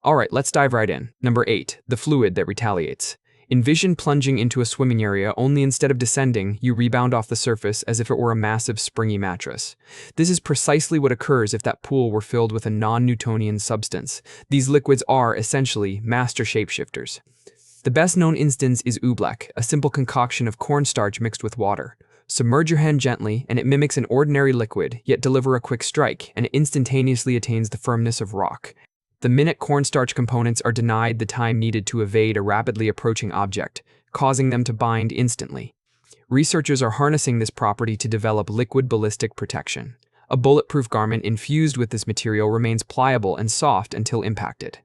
Alright, let's dive right in. Number 8. The fluid that retaliates. Envision plunging into a swimming area, only instead of descending, you rebound off the surface as if it were a massive springy mattress. This is precisely what occurs if that pool were filled with a non-Newtonian substance. These liquids are, essentially, master shapeshifters. The best-known instance is oobleck, a simple concoction of cornstarch mixed with water. Submerge your hand gently, and it mimics an ordinary liquid, yet deliver a quick strike, and it instantaneously attains the firmness of rock. The minute cornstarch components are denied the time needed to evade a rapidly approaching object, causing them to bind instantly. Researchers are harnessing this property to develop liquid ballistic protection. A bulletproof garment infused with this material remains pliable and soft until impacted.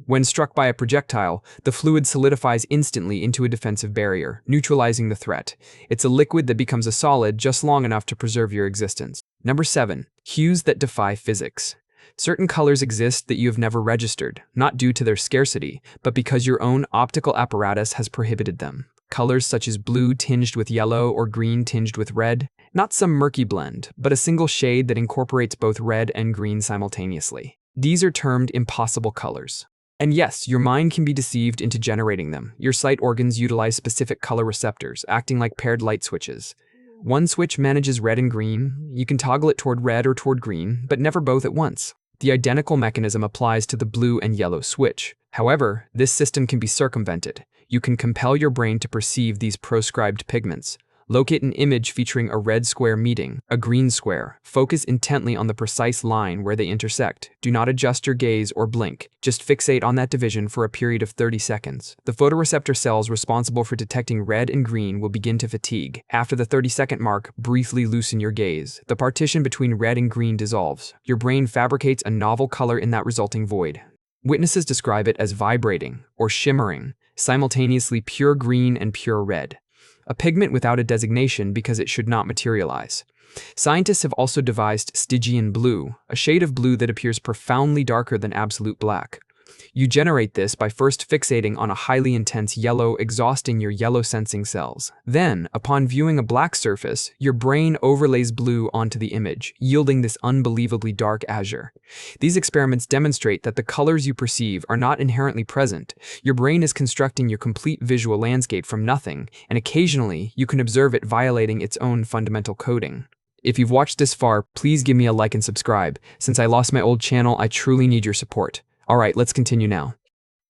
When struck by a projectile, the fluid solidifies instantly into a defensive barrier, neutralizing the threat. It's a liquid that becomes a solid just long enough to preserve your existence. Number 7. Hues that defy physics. Certain colors exist that you have never registered, not due to their scarcity, but because your own optical apparatus has prohibited them. Colors such as blue tinged with yellow or green tinged with red, not some murky blend, but a single shade that incorporates both red and green simultaneously. These are termed impossible colors. And yes, your mind can be deceived into generating them. Your sight organs utilize specific color receptors, acting like paired light switches. One switch manages red and green. You can toggle it toward red or toward green, but never both at once. The identical mechanism applies to the blue and yellow switch. However, this system can be circumvented. You can compel your brain to perceive these proscribed pigments. Locate an image featuring a red square meeting a green square. Focus intently on the precise line where they intersect. Do not adjust your gaze or blink. Just fixate on that division for a period of 30 seconds. The photoreceptor cells responsible for detecting red and green will begin to fatigue. After the 30-second mark, briefly loosen your gaze. The partition between red and green dissolves. Your brain fabricates a novel color in that resulting void. Witnesses describe it as vibrating or shimmering, simultaneously pure green and pure red. A pigment without a designation because it should not materialize. Scientists have also devised Stygian blue, a shade of blue that appears profoundly darker than absolute black. You generate this by first fixating on a highly intense yellow, exhausting your yellow sensing cells. Then, upon viewing a black surface, your brain overlays blue onto the image, yielding this unbelievably dark azure. These experiments demonstrate that the colors you perceive are not inherently present. Your brain is constructing your complete visual landscape from nothing, and occasionally, you can observe it violating its own fundamental coding. If you've watched this far, please give me a like and subscribe. Since I lost my old channel, I truly need your support. Alright, let's continue now.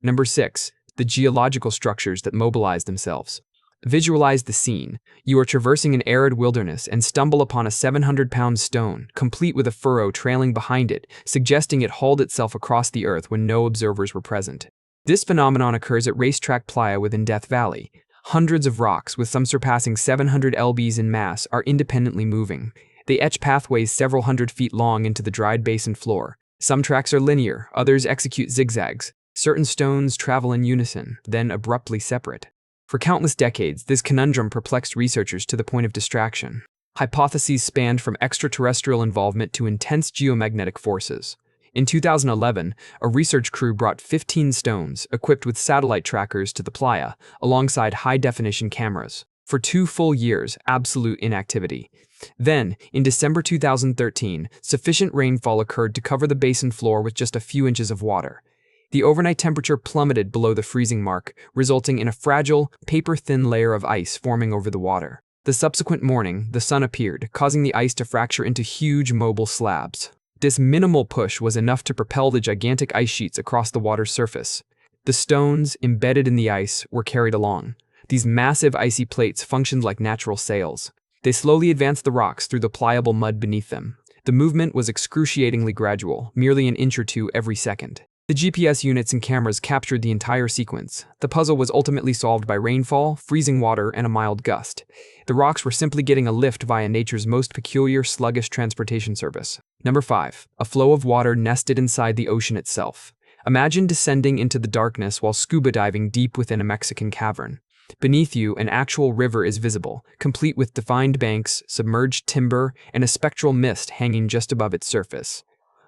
Number 6. The geological structures that mobilize themselves. Visualize the scene. You are traversing an arid wilderness and stumble upon a 700-pound stone, complete with a furrow trailing behind it, suggesting it hauled itself across the earth when no observers were present. This phenomenon occurs at Racetrack Playa within Death Valley. Hundreds of rocks, with some surpassing 700 lbs in mass, are independently moving. They etch pathways several hundred feet long into the dried basin floor. Some tracks are linear, others execute zigzags. Certain stones travel in unison, then abruptly separate. For countless decades, this conundrum perplexed researchers to the point of distraction. Hypotheses spanned from extraterrestrial involvement to intense geomagnetic forces. In 2011, a research crew brought 15 stones, equipped with satellite trackers, to the playa, alongside high-definition cameras. For 2 full years, absolute inactivity. Then, in December 2013, sufficient rainfall occurred to cover the basin floor with just a few inches of water. The overnight temperature plummeted below the freezing mark, resulting in a fragile, paper-thin layer of ice forming over the water. The subsequent morning, the sun appeared, causing the ice to fracture into huge mobile slabs. This minimal push was enough to propel the gigantic ice sheets across the water's surface. The stones, embedded in the ice, were carried along. These massive icy plates functioned like natural sails. They slowly advanced the rocks through the pliable mud beneath them. The movement was excruciatingly gradual, merely an inch or two every second. The GPS units and cameras captured the entire sequence. The puzzle was ultimately solved by rainfall, freezing water, and a mild gust. The rocks were simply getting a lift via nature's most peculiar, sluggish transportation service. Number 5. A flow of water nested inside the ocean itself. Imagine descending into the darkness while scuba diving deep within a Mexican cavern. Beneath you, an actual river is visible, complete with defined banks, submerged timber, and a spectral mist hanging just above its surface.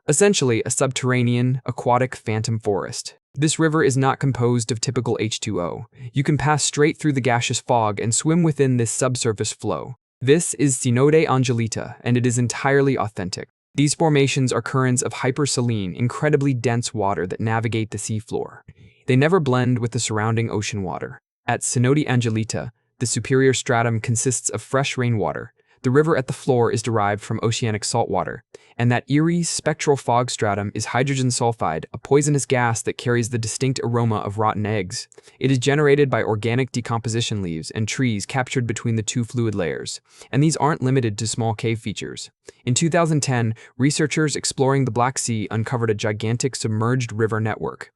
Essentially, a subterranean, aquatic phantom forest. This river is not composed of typical H2O. You can pass straight through the gaseous fog and swim within this subsurface flow. This is Cenote Angelita, and it is entirely authentic. These formations are currents of hypersaline, incredibly dense water that navigate the seafloor. They never blend with the surrounding ocean water. At Cenote Angelita, the superior stratum consists of fresh rainwater. The river at the floor is derived from oceanic saltwater, and that eerie, spectral fog stratum is hydrogen sulfide, a poisonous gas that carries the distinct aroma of rotten eggs. It is generated by organic decomposition leaves and trees captured between the two fluid layers, and these aren't limited to small cave features. In 2010, researchers exploring the Black Sea uncovered a gigantic submerged river network.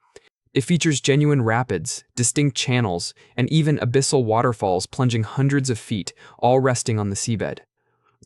It features genuine rapids, distinct channels, and even abyssal waterfalls plunging hundreds of feet, all resting on the seabed.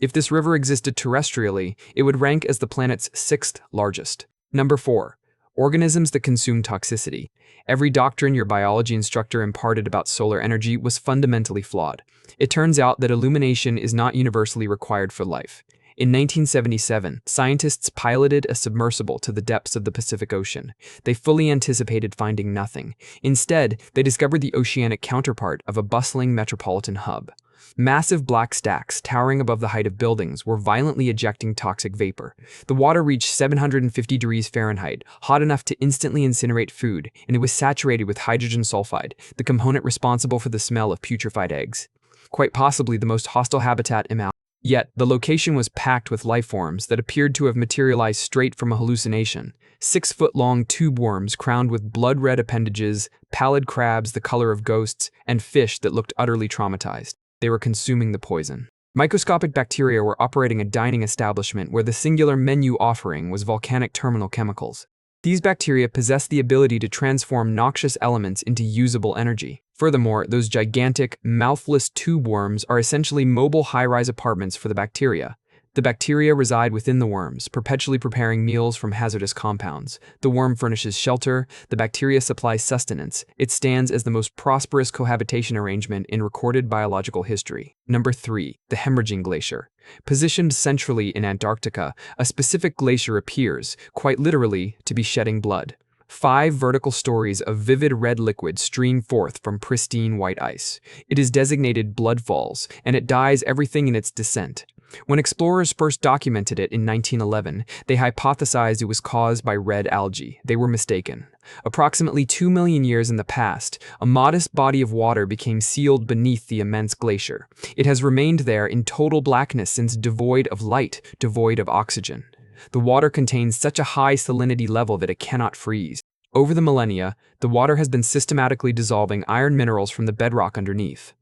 If this river existed terrestrially, it would rank as the planet's 6th largest. Number 4. Organisms that consume toxicity. Every doctrine your biology instructor imparted about solar energy was fundamentally flawed. It turns out that illumination is not universally required for life. In 1977, scientists piloted a submersible to the depths of the Pacific Ocean. They fully anticipated finding nothing. Instead, they discovered the oceanic counterpart of a bustling metropolitan hub. Massive black stacks, towering above the height of buildings, were violently ejecting toxic vapor. The water reached 750 degrees Fahrenheit, hot enough to instantly incinerate food, and it was saturated with hydrogen sulfide, the component responsible for the smell of putrefied eggs. Quite possibly the most hostile habitat imaginable. Yet, the location was packed with lifeforms that appeared to have materialized straight from a hallucination. 6-foot-long tube worms crowned with blood-red appendages, pallid crabs the color of ghosts, and fish that looked utterly traumatized. They were consuming the poison. Microscopic bacteria were operating a dining establishment where the singular menu offering was volcanic terminal chemicals. These bacteria possess the ability to transform noxious elements into usable energy. Furthermore, those gigantic, mouthless tube worms are essentially mobile high-rise apartments for the bacteria. The bacteria reside within the worms, perpetually preparing meals from hazardous compounds. The worm furnishes shelter, the bacteria supplies sustenance. It stands as the most prosperous cohabitation arrangement in recorded biological history. Number 3. The hemorrhaging glacier. Positioned centrally in Antarctica, a specific glacier appears, quite literally, to be shedding blood. 5 vertical stories of vivid red liquid stream forth from pristine white ice. It is designated blood falls, and it dyes everything in its descent. When explorers first documented it in 1911, they hypothesized it was caused by red algae. They were mistaken. Approximately 2 million years in the past, a modest body of water became sealed beneath the immense glacier. It has remained there in total blackness since, devoid of light, devoid of oxygen. The water contains such a high salinity level that it cannot freeze. Over the millennia, the water has been systematically dissolving iron minerals from the bedrock underneath.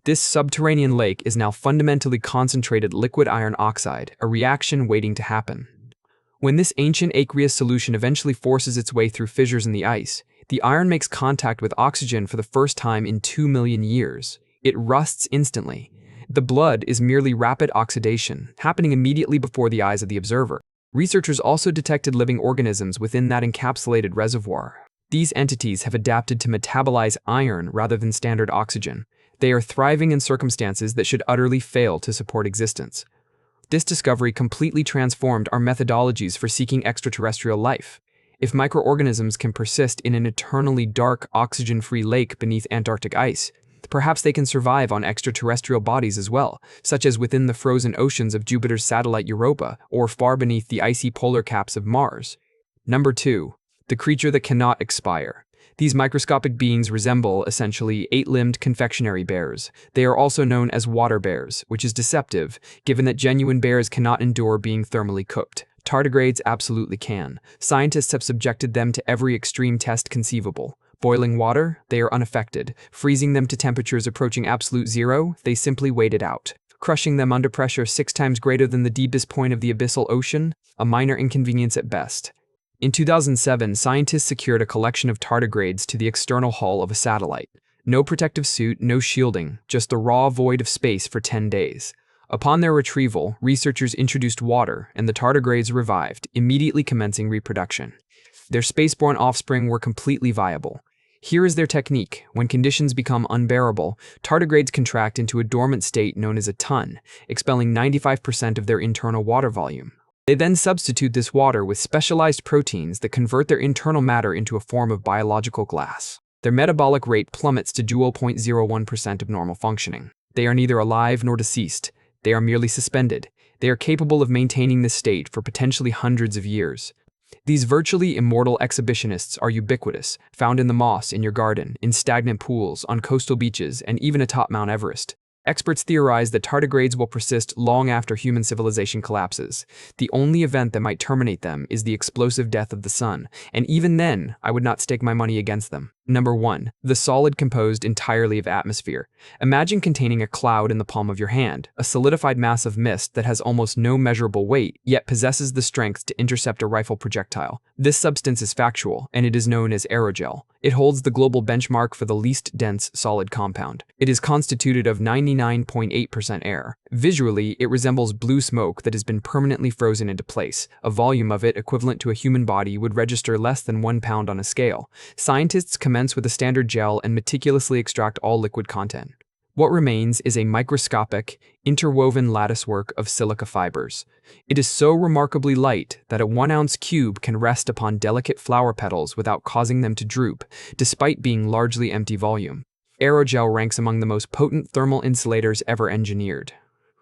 This subterranean lake is now fundamentally concentrated liquid iron oxide, a reaction waiting to happen. When this ancient aqueous solution eventually forces its way through fissures in the ice, the iron makes contact with oxygen for the first time in 2 million years. It rusts instantly. The blood is merely rapid oxidation, happening immediately before the eyes of the observer. Researchers also detected living organisms within that encapsulated reservoir. These entities have adapted to metabolize iron rather than standard oxygen. They are thriving in circumstances that should utterly fail to support existence. This discovery completely transformed our methodologies for seeking extraterrestrial life. If microorganisms can persist in an eternally dark, oxygen-free lake beneath Antarctic ice, perhaps they can survive on extraterrestrial bodies as well, such as within the frozen oceans of Jupiter's satellite Europa or far beneath the icy polar caps of Mars. Number 2. The creature that cannot expire. These microscopic beings resemble, essentially, 8-limbed confectionery bears. They are also known as water bears, which is deceptive, given that genuine bears cannot endure being thermally cooked. Tardigrades absolutely can. Scientists have subjected them to every extreme test conceivable. Boiling water, they are unaffected. Freezing them to temperatures approaching absolute zero, they simply wait it out. Crushing them under pressure 6 times greater than the deepest point of the abyssal ocean, a minor inconvenience at best. In 2007, scientists secured a collection of tardigrades to the external hull of a satellite. No protective suit, no shielding, just the raw void of space for 10 days. Upon their retrieval, researchers introduced water, and the tardigrades revived, immediately commencing reproduction. Their spaceborne offspring were completely viable. Here is their technique. When conditions become unbearable, tardigrades contract into a dormant state known as a ton, expelling 95% of their internal water volume. They then substitute this water with specialized proteins that convert their internal matter into a form of biological glass. Their metabolic rate plummets to 0.01% of normal functioning. They are neither alive nor deceased. They are merely suspended. They are capable of maintaining this state for potentially hundreds of years. These virtually immortal exhibitionists are ubiquitous, found in the moss in your garden, in stagnant pools, on coastal beaches, and even atop Mount Everest. Experts theorize that tardigrades will persist long after human civilization collapses. The only event that might terminate them is the explosive death of the sun, and even then, I would not stake my money against them. Number 1. The solid composed entirely of atmosphere. Imagine containing a cloud in the palm of your hand, a solidified mass of mist that has almost no measurable weight, yet possesses the strength to intercept a rifle projectile. This substance is factual, and it is known as aerogel. It holds the global benchmark for the least dense solid compound. It is constituted of 99.8% air. Visually, it resembles blue smoke that has been permanently frozen into place. A volume of it equivalent to a human body would register less than 1 pound on a scale. Scientists commence with a standard gel and meticulously extract all liquid content. What remains is a microscopic, interwoven latticework of silica fibers. It is so remarkably light that a 1-ounce cube can rest upon delicate flower petals without causing them to droop, despite being largely empty volume. Aerogel ranks among the most potent thermal insulators ever engineered.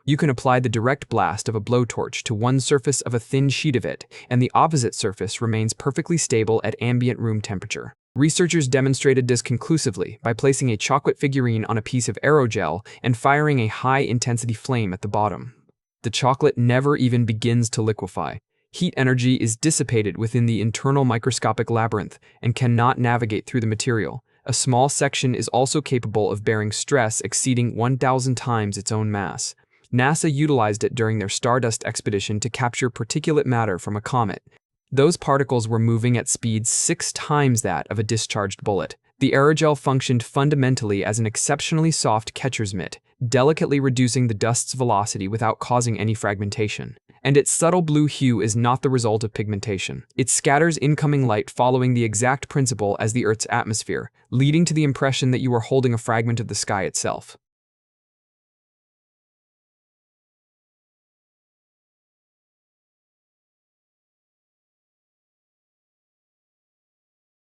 You can apply the direct blast of a blowtorch to one surface of a thin sheet of it, and the opposite surface remains perfectly stable at ambient room temperature. Researchers demonstrated this conclusively by placing a chocolate figurine on a piece of aerogel and firing a high-intensity flame at the bottom. The chocolate never even begins to liquefy. Heat energy is dissipated within the internal microscopic labyrinth and cannot navigate through the material. A small section is also capable of bearing stress exceeding 1,000 times its own mass. NASA utilized it during their Stardust expedition to capture particulate matter from a comet. Those particles were moving at speeds 6 times that of a discharged bullet. The aerogel functioned fundamentally as an exceptionally soft catcher's mitt, delicately reducing the dust's velocity without causing any fragmentation. And its subtle blue hue is not the result of pigmentation. It scatters incoming light following the exact principle as the Earth's atmosphere, leading to the impression that you are holding a fragment of the sky itself.